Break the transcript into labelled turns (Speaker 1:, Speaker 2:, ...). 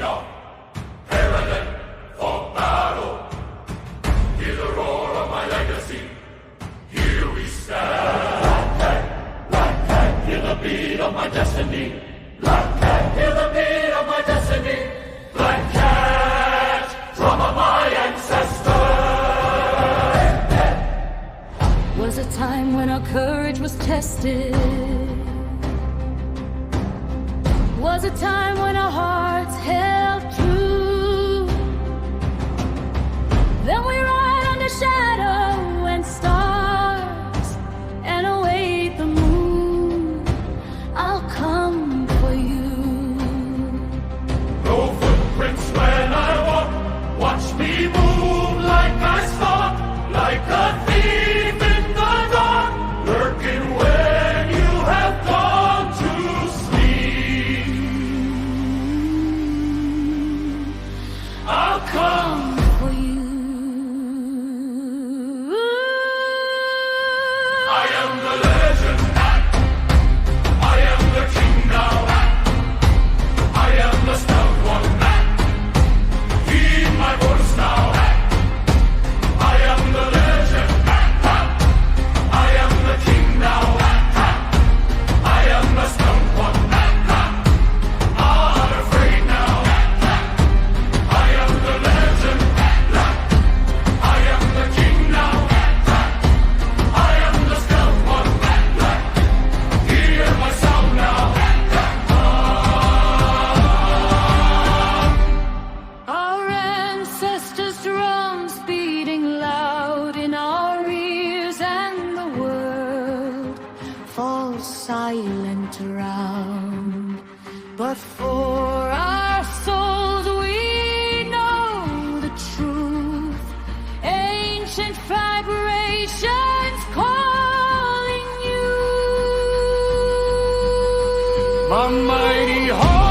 Speaker 1: speed up, paradin for battle. Hear the roar of my legacy. Here we stand. Lightin, hear the beat of my destiny. Lightin, hear the beat of my destiny. Black cat, drum of my ancestors.
Speaker 2: Was a time when our courage was tested. Was a time when our hearts held true. Then we ride under shadow and stars and await the moon. I'll come for you.
Speaker 1: No footprints when I walk. Watch me move like I stalk, like a thief in the dark, lurking when you have gone to sleep. I'll come.
Speaker 2: For you.
Speaker 1: I am the legend. I am the king now. I am the stout one. Heed my voice now. I am the legend. I am the king now. I am the stout one. Not afraid now. I am the legend. I am the king now. I am the stout one. Hear my sound now.
Speaker 2: Our ancestors' drums beating loud in our ears, and the world falls silent around. But for our souls, we know the truth. Ancient vibrations calling you.
Speaker 1: My mighty heart.